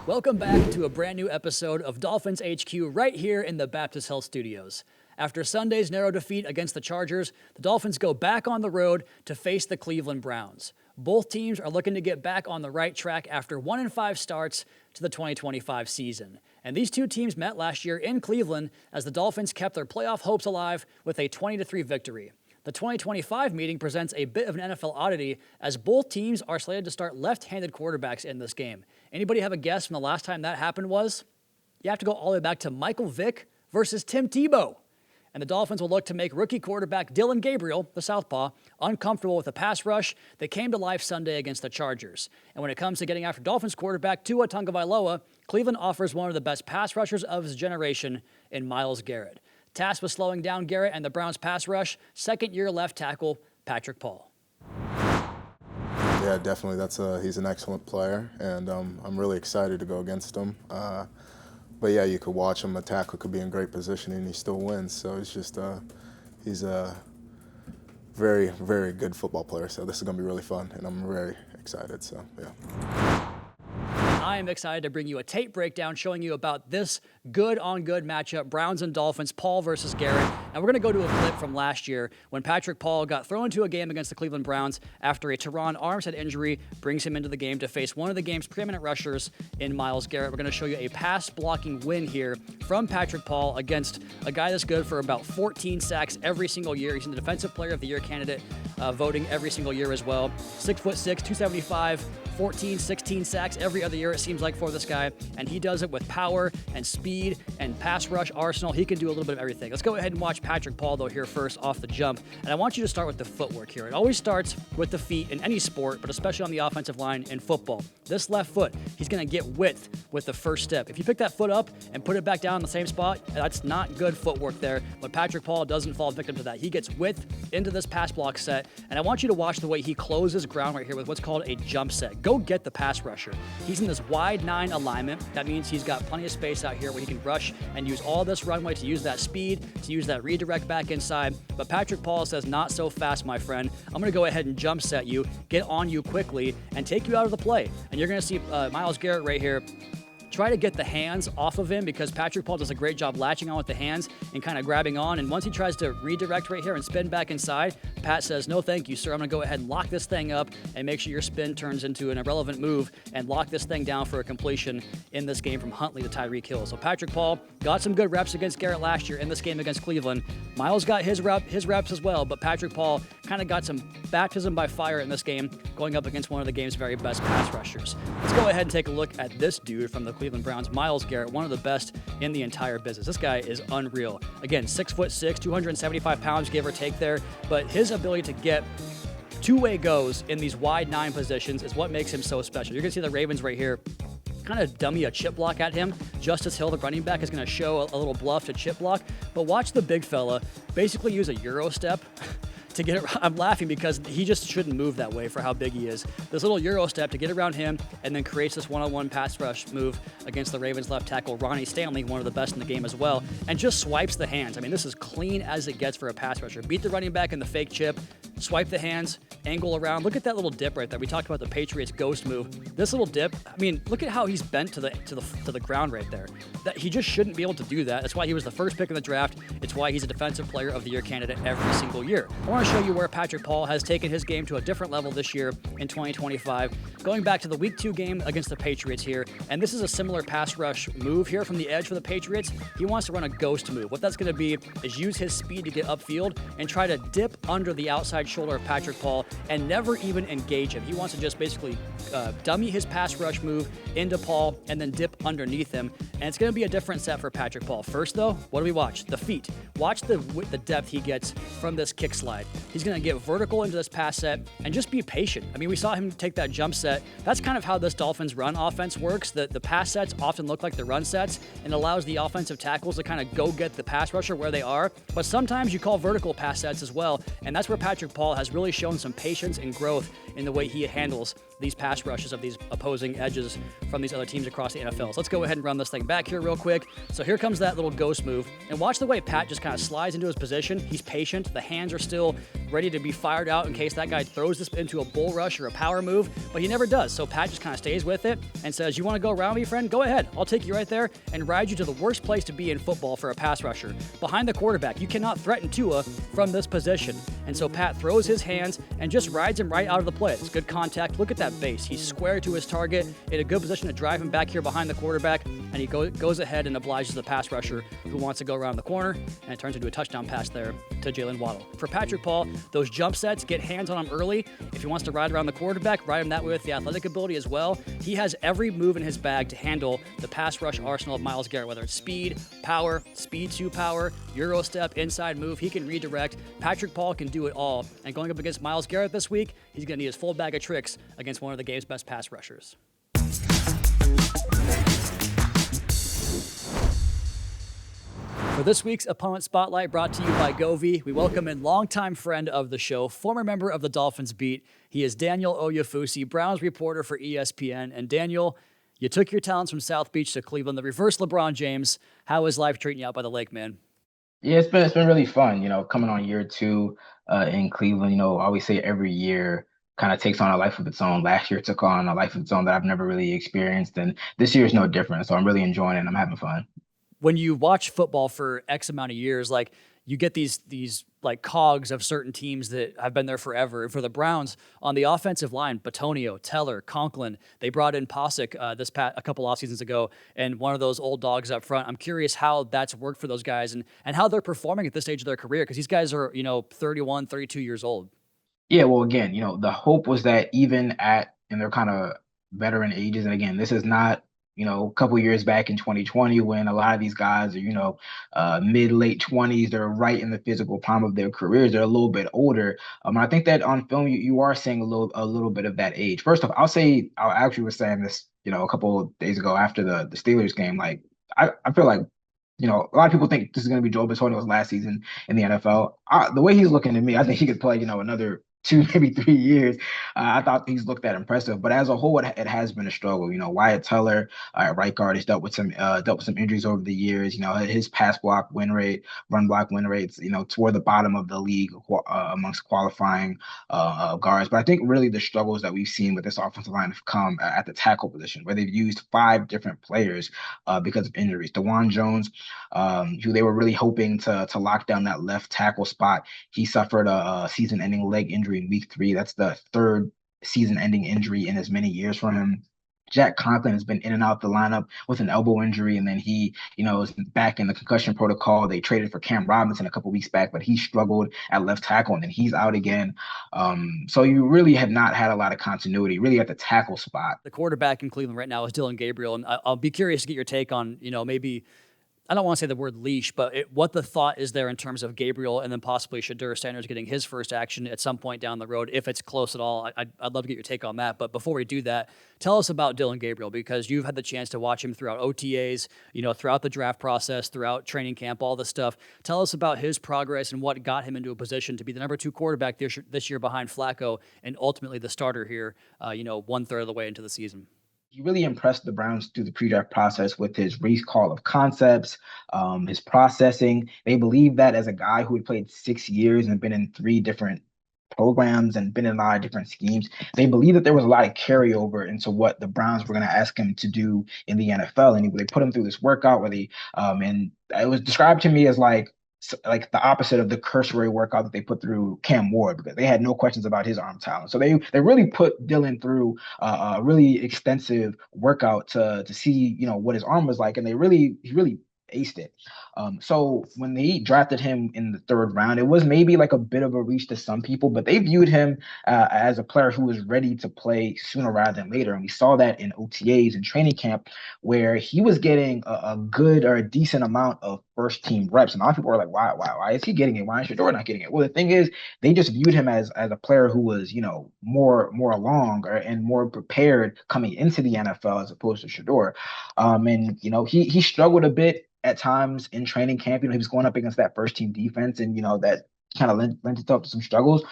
Welcome back to a brand new episode of Dolphins HQ right here in the Baptist Health Studios. After Sunday's narrow defeat against the Chargers, the Dolphins go back on the road to face the Cleveland Browns. Both teams are looking to get back on the right track after 1-5 starts to the 2025 season. And these two teams met last year in Cleveland as the Dolphins kept their playoff hopes alive with a 20-3 victory. The 2025 meeting presents a bit of an NFL oddity as both teams are slated to start left-handed quarterbacks in this game. Anybody have a guess from the last time that happened was? You have to go all the way back to Michael Vick versus Tim Tebow. And the Dolphins will look to make rookie quarterback Dylan Gabriel, the southpaw, uncomfortable with a pass rush that came to life Sunday against the Chargers. And when it comes to getting after Dolphins quarterback Tua Tagovailoa, Cleveland offers one of the best pass rushers of his generation in Myles Garrett. Tasked with slowing down Garrett and the Browns' pass rush, second-year left tackle Patrick Paul. Yeah, definitely. He's an excellent player, and I'm really excited to go against him. But yeah, you could watch him. A tackle could be in great position, and he still wins. So it's just he's a very, very good football player. So this is going to be really fun, and I'm very excited. So yeah. I am excited to bring you a tape breakdown showing you about this good-on-good matchup, Browns and Dolphins, Paul versus Garrett. And we're going to go to a clip from last year when Patrick Paul got thrown into a game against the Cleveland Browns after a Teron Armstead injury brings him into the game to face one of the game's preeminent rushers in Myles Garrett. We're going to show you a pass-blocking win here from Patrick Paul against a guy that's good for about 14 sacks every single year. He's in the Defensive Player of the Year candidate voting every single year as well. 6'6", 275, 14, 16 sacks every other year, it seems like, for this guy. And he does it with power and speed and pass rush arsenal. He can do a little bit of everything. Let's go ahead and watch Patrick Paul, though, here first off the jump. And I want you to start with the footwork here. It always starts with the feet in any sport, but especially on the offensive line in football. This left foot, he's going to get width with the first step. If you pick that foot up and put it back down in the same spot, that's not good footwork there. But Patrick Paul doesn't fall victim to that. He gets width into this pass block set. And I want you to watch the way he closes ground right here with what's called a jump set. Go get the pass rusher. He's in this wide 9 alignment. That means he's got plenty of space out here where he can rush and use all this runway to use that speed, to use that redirect back inside. But Patrick Paul says, not so fast, my friend. I'm going to go ahead and jump set you, get on you quickly, and take you out of the play. And you're going to see Myles Garrett right here try to get the hands off of him because Patrick Paul does a great job latching on with the hands and kind of grabbing on. And once he tries to redirect right here and spin back inside, Pat says, no, thank you, sir. I'm going to go ahead and lock this thing up and make sure your spin turns into an irrelevant move and lock this thing down for a completion in this game from Huntley to Tyreek Hill. So Patrick Paul got some good reps against Garrett last year in this game against Cleveland. Myles got his reps as well, but Patrick Paul kind of got some baptism by fire in this game going up against one of the game's very best pass rushers. Let's go ahead and take a look at this dude from the Cleveland Browns, Myles Garrett, one of the best in the entire business. This guy is unreal. Again, 6'6", 275 pounds, give or take there, but his ability to get two-way goes in these wide 9 positions is what makes him so special. You're going to see the Ravens right here kind of dummy a chip block at him. Justice Hill, the running back, is going to show a little bluff to chip block, but watch the big fella basically use a Euro step to get it. I'm laughing because he just shouldn't move that way for how big he is. This little Euro step to get around him and then creates this one-on-one pass rush move against the Ravens left tackle, Ronnie Stanley, one of the best in the game as well, and just swipes the hands. I mean, this is clean as it gets for a pass rusher. Beat the running back in the fake chip, swipe the hands, angle around. Look at that little dip right there. We talked about the Patriots ghost move. This little dip, I mean, look at how he's bent to the ground right there. That he just shouldn't be able to do that. That's why he was the first pick in the draft. It's why he's a Defensive Player of the Year candidate every single year. I want to show you where Patrick Paul has taken his game to a different level this year in 2025. Going back to the Week 2 game against the Patriots here, and this is a similar pass rush move here from the edge for the Patriots. He wants to run a ghost move. What that's going to be is use his speed to get upfield and try to dip under the outside shoulder of Patrick Paul and never even engage him. He wants to just basically dummy his pass rush move into Paul and then dip underneath him. And it's going to be a different set for Patrick Paul. First, though, what do we watch? The feet. Watch the depth he gets from this kick slide. He's going to get vertical into this pass set and just be patient. I mean, we saw him take that jump set. That's kind of how this Dolphins run offense works. The pass sets often look like the run sets and allows the offensive tackles to kind of go get the pass rusher where they are. But sometimes you call vertical pass sets as well. And that's where Patrick Paul has really shown some patience and growth in the way he handles these pass rushes of these opposing edges from these other teams across the NFL. So let's go ahead and run this thing back here real quick. So here comes that little ghost move. And watch the way Pat just kind of slides into his position. He's patient. The hands are still ready to be fired out in case that guy throws this into a bull rush or a power move, but he never does. So Pat just kind of stays with it and says, you want to go around me, friend? Go ahead. I'll take you right there and ride you to the worst place to be in football for a pass rusher, behind the quarterback. You cannot threaten Tua from this position. And so Pat throws his hands and just rides him right out of the play. It's good contact. Look at that base. He's square to his target, in a good position to drive him back here behind the quarterback, and he goes ahead and obliges the pass rusher who wants to go around the corner, and it turns into a touchdown pass there to Jalen Waddle. For Patrick Paul, those jump sets, get hands on him early. If he wants to ride around the quarterback, ride him that way with the athletic ability as well. He has every move in his bag to handle the pass rush arsenal of Myles Garrett, whether it's speed, power, speed to power, Euro step, inside move. He can redirect. Patrick Paul can do it all. And going up against Myles Garrett this week, he's going to need his full bag of tricks against one of the game's best pass rushers. For this week's Opponent Spotlight, brought to you by Govee, we welcome in longtime friend of the show, former member of the Dolphins beat. He is Daniel Oyefusi, Browns reporter for ESPN. And Daniel, you took your talents from South Beach to Cleveland, the reverse LeBron James. How is life treating you out by the lake, man? Yeah, it's been really fun, coming on year two in Cleveland. I always say every year kind of takes on a life of its own. Last year took on a life of its own that I've never really experienced, and this year is no different. So I'm really enjoying it and I'm having fun. When you watch football for X amount of years, like you get these like cogs of certain teams that have been there forever. And for the Browns on the offensive line, Batonio, Teller, Conklin, they brought in Posick a couple off seasons ago, and one of those old dogs up front. I'm curious how that's worked for those guys and how they're performing at this stage of their career, because these guys are 31, 32 years old. Yeah, well, again, the hope was that even in their kind of veteran ages, and again, this is not, a couple years back in 2020 when a lot of these guys are, mid late 20s, they're right in the physical prime of their careers. They're a little bit older. I think that on film you are seeing a little bit of that age. First off, I actually was saying this, a couple of days ago after the Steelers game. Like I feel like a lot of people think this is going to be Joe Bitonio's last season in the NFL. The way he's looking to me, I think he could play, another 2, maybe 3 years. I thought he's looked that impressive, but as a whole, it has been a struggle. Wyatt Teller, right guard, has dealt with some injuries over the years. His pass block win rate, run block win rates, toward the bottom of the league amongst qualifying guards. But I think really the struggles that we've seen with this offensive line have come at the tackle position, where they've used 5 different players because of injuries. DeJuan Jones, who they were really hoping to lock down that left tackle spot, he suffered a season-ending leg injury in week 3. That's the third season-ending injury in as many years for him. Jack Conklin has been in and out the lineup with an elbow injury, and then he, is back in the concussion protocol. They traded for Cam Robinson a couple weeks back, but he struggled at left tackle, and then he's out again. So you really have not had a lot of continuity, really at the tackle spot. The quarterback in Cleveland right now is Dylan Gabriel, and I'll be curious to get your take on, maybe I don't want to say the word leash, but what the thought is there in terms of Gabriel and then possibly Shadur Sanders getting his first action at some point down the road, if it's close at all. I'd love to get your take on that. But before we do that, tell us about Dylan Gabriel, because you've had the chance to watch him throughout OTAs, throughout the draft process, throughout training camp, all this stuff. Tell us about his progress and what got him into a position to be the number 2 quarterback this year behind Flacco and ultimately the starter here, 1/3 of the way into the season. He really impressed the Browns through the pre-draft process with his recall of concepts, his processing. They believe that as a guy who had played 6 years and been in 3 different programs and been in a lot of different schemes, they believe that there was a lot of carryover into what the Browns were going to ask him to do in the NFL. And they put him through this workout where and it was described to me as like the opposite of the cursory workout that they put through Cam Ward, because they had no questions about his arm talent. So they really put Dylan through a really extensive workout to see what his arm was like, and he really aced it. So when they drafted him in the 3rd round, it was maybe like a bit of a reach to some people, but they viewed him as a player who was ready to play sooner rather than later. And we saw that in OTAs and training camp, where he was getting a good or a decent amount of first team reps. And a lot of people were like, why is he getting it? Why is Shador not getting it? Well, the thing is, they just viewed him as a player who was, more along and more prepared coming into the NFL as opposed to Shador. And he struggled a bit at times in training camp. He was going up against that first team defense, and that kind of lent itself to some struggles.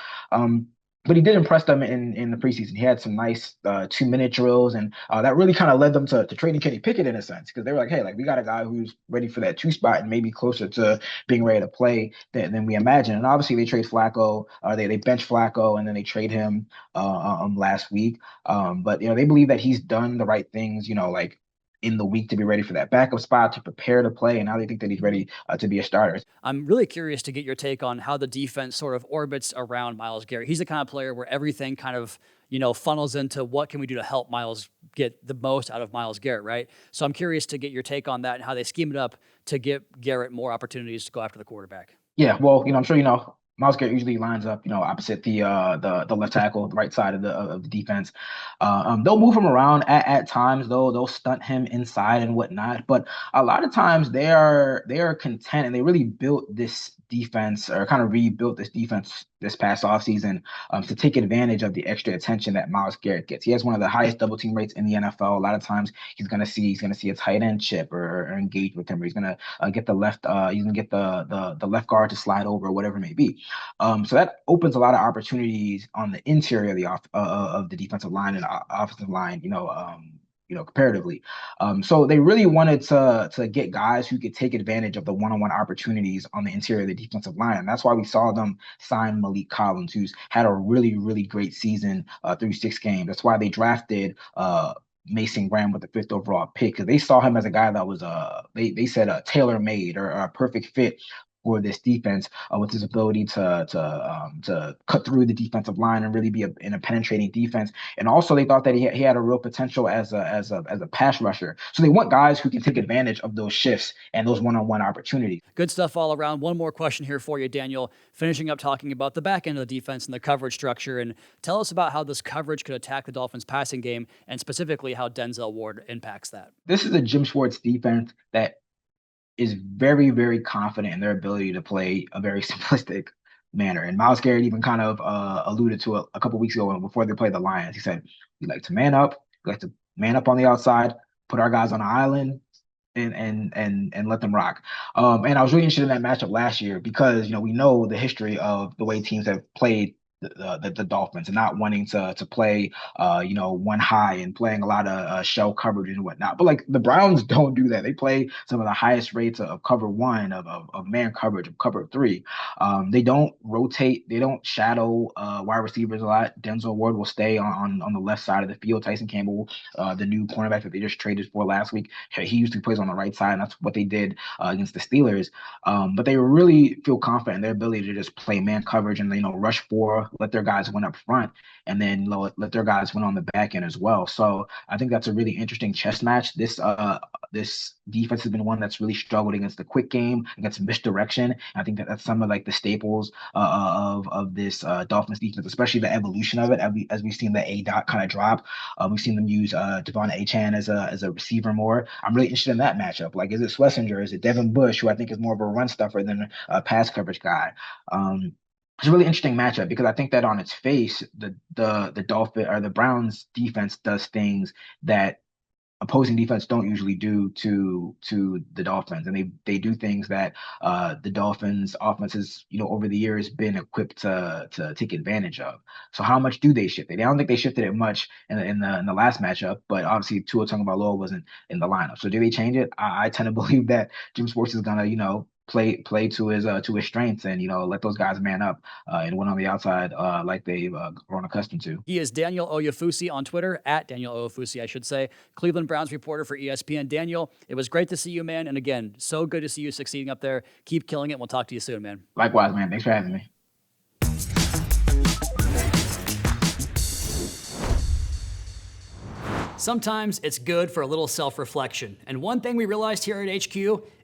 But he did impress them in the preseason. He had some nice 2-minute drills, and that really kind of led them to trading Kenny Pickett in a sense, because they were like, hey, like we got a guy who's ready for that 2 spot and maybe closer to being ready to play than we imagine. And obviously they trade Flacco, they bench Flacco, and then they trade him last week. But they believe that he's done the right things, like in the week to be ready for that backup spot, to prepare to play, and now they think that he's ready to be a starter. I'm really curious to get your take on how the defense sort of orbits around Myles Garrett. He's the kind of player where everything kind of, funnels into what can we do to help Myles get the most out of Myles Garrett, right? So I'm curious to get your take on that and how they scheme it up to give Garrett more opportunities to go after the quarterback. Yeah, well, I'm sure Myles Garrett usually lines up, opposite the left tackle, the right side of the defense. They'll move him around at times, though. They'll stunt him inside and whatnot. But a lot of times they are content, and they really built this defense, or kind of rebuilt this defense this past offseason, to take advantage of the extra attention that Myles Garrett gets. He has one of the highest double team rates in the NFL. A lot of times he's gonna see a tight end chip or engage with him, or he's gonna get the left the left guard to slide over, or whatever it may be. So that opens a lot of opportunities on the interior of the defensive line and offensive line, comparatively. So they really wanted to get guys who could take advantage of the one-on-one opportunities on the interior of the defensive line. And that's why we saw them sign Malik Collins, who's had a really, really great season through 6 games. That's why they drafted Mason Graham with the 5th overall pick, because they saw him as a guy that was they said a tailor-made or a perfect fit for this defense, with his ability to cut through the defensive line and really be in a penetrating defense. And also they thought that he had a real potential as a pass rusher. So they want guys who can take advantage of those shifts and those one-on-one opportunities. Good stuff all around. One more question here for you, Daniel. Finishing up talking about the back end of the defense and the coverage structure, and tell us about how this coverage could attack the Dolphins' passing game, and specifically how Denzel Ward impacts that. This is a Jim Schwartz defense that is very, very confident in their ability to play a very simplistic manner. And Myles Garrett even kind of alluded to a couple weeks ago before they played the Lions. He said, we like to man up, we like to man up on the outside, put our guys on an island, and let them rock. And I was really interested in that matchup last year because, we know the history of the way teams have played the Dolphins, and not wanting to play one high and playing a lot of shell coverage and whatnot. But like the Browns don't do that. They play some of the highest rates of cover 1, of man coverage, of cover 3. They don't rotate. They don't shadow wide receivers a lot. Denzel Ward will stay on the left side of the field. Tyson Campbell, the new cornerback that they just traded for last week, he usually plays on the right side, and that's what they did against the Steelers. But they really feel confident in their ability to just play man coverage and rush 4, let their guys win up front, and then let their guys win on the back end as well. So I think that's a really interesting chess match. This defense has been one that's really struggled against the quick game, against misdirection. And I think that's some of like the staples of this Dolphins defense, especially the evolution of it. As we've seen the A-dot kind of drop, we've seen them use Devon Achane as a receiver more. I'm really interested in that matchup. Like, is it Schlesinger? Is it Devin Bush, who I think is more of a run stuffer than a pass coverage guy? It's a really interesting matchup because I think that on its face, the Dolphin or the Browns defense does things that opposing defense don't usually do to the Dolphins, and they do things that the Dolphins offense has over the years been equipped to take advantage of. So how much do they shift it? I don't think they shifted it much in the last matchup, but obviously Tua Tagovailoa wasn't in the lineup. So do they change it? I tend to believe that Jim Schwartz is gonna play to his strengths and let those guys man up and win on the outside like they've grown accustomed to. He is Daniel Oyefusi on Twitter, at Daniel Oyefusi, I should say, Cleveland Browns reporter for ESPN. Daniel, it was great to see you, man, and again, so good to see you succeeding up there. Keep killing it. We'll talk to you soon, man. Likewise, man. Thanks for having me. Sometimes it's good for a little self-reflection. And one thing we realized here at HQ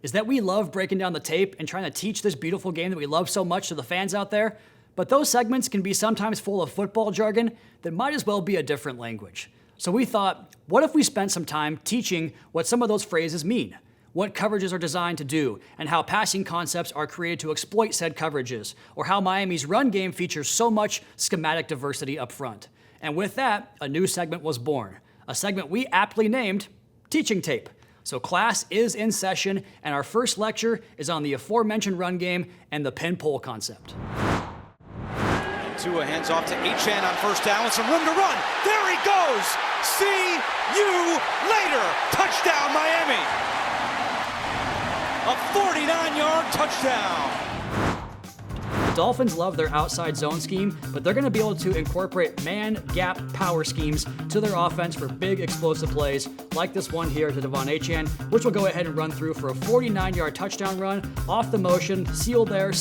is that we love breaking down the tape and trying to teach this beautiful game that we love so much to the fans out there. But those segments can be sometimes full of football jargon that might as well be a different language. So we thought, what if we spent some time teaching what some of those phrases mean? What coverages are designed to do, and how passing concepts are created to exploit said coverages, or how Miami's run game features so much schematic diversity up front. And with that, a new segment was born. A segment we aptly named Teaching Tape. So class is in session, and our first lecture is on the aforementioned run game and the pin pull concept. Tua hands off to Achane on first down with some room to run. There he goes. See you later. Touchdown, Miami. A 49-yard touchdown. The Dolphins love their outside zone scheme, but they're going to be able to incorporate man-gap power schemes to their offense for big explosive plays, like this one here to Devon Achane, which we'll go ahead and run through for a 49-yard touchdown run, off the motion, sealed there,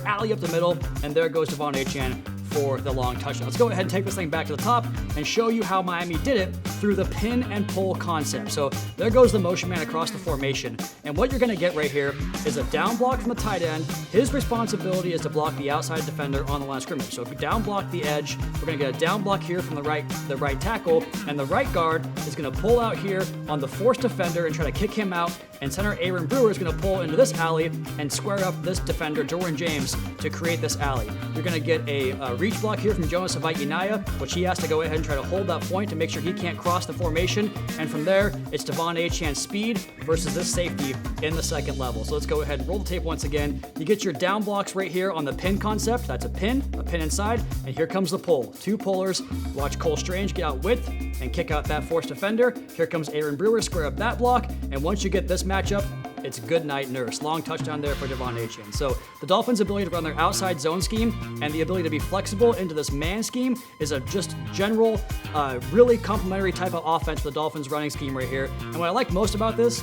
alley up the middle, and there goes Devon Achane for the long touchdown. Let's go ahead and take this thing back to the top and show you how Miami did it through the pin and pull concept. So there goes the motion man across the formation. And what you're going to get right here is a down block from the tight end. His responsibility is to block the outside defender on the line of scrimmage. So if you down block the edge, we're going to get a down block here from the right tackle, and the right guard is going to pull out here on the forced defender and try to kick him out, and center Aaron Brewer is going to pull into this alley and square up this defender, Jordan James, to create this alley. You're going to get a reach block here from Jonas Avayanaya, which he has to go ahead and try to hold that point to make sure he can't cross the formation. And from there, it's Devon Achane's speed versus this safety in the second level. So let's go ahead and roll the tape once again. You get your down blocks right here on the pin concept. That's a pin inside, and here comes the pull. Two pullers. Watch Cole Strange get out width and kick out that forced defender. Here comes Aaron Brewer, square up that block, and once you get this matchup, it's good night nurse. Long touchdown there for Devon Achane. So the Dolphins' ability to run their outside zone scheme and the ability to be flexible into this man scheme is a just general, really complementary type of offense for the Dolphins' running scheme right here. And what I like most about this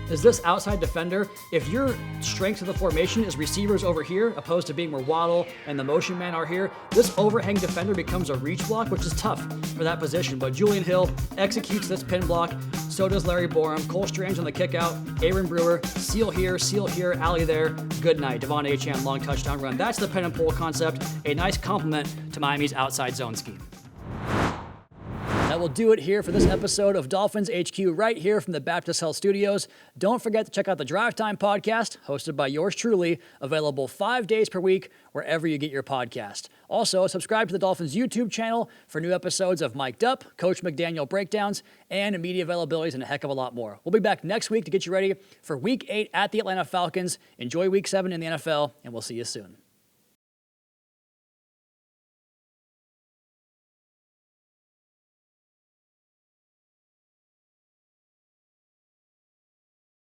is this outside defender. If your strength of the formation is receivers over here, opposed to being where Waddle and the motion man are here, this overhang defender becomes a reach block, which is tough for that position. But Julian Hill executes this pin block. So does Larry Borum. Cole Strange on the kick out. Aaron Brewer, seal here, alley there. Good night. Devon Achane, long touchdown run. That's the pin and pull concept. A nice complement to Miami's outside zone scheme. That will do it here for this episode of Dolphins HQ right here from the Baptist Health Studios. Don't forget to check out the Drive Time podcast, hosted by yours truly, available 5 days per week wherever you get your podcast. Also, subscribe to the Dolphins YouTube channel for new episodes of Mic'd Up, Coach McDaniel breakdowns, and media availabilities, and a heck of a lot more. We'll be back next week to get you ready for Week 8 at the Atlanta Falcons. Enjoy Week 7 in the NFL, and we'll see you soon.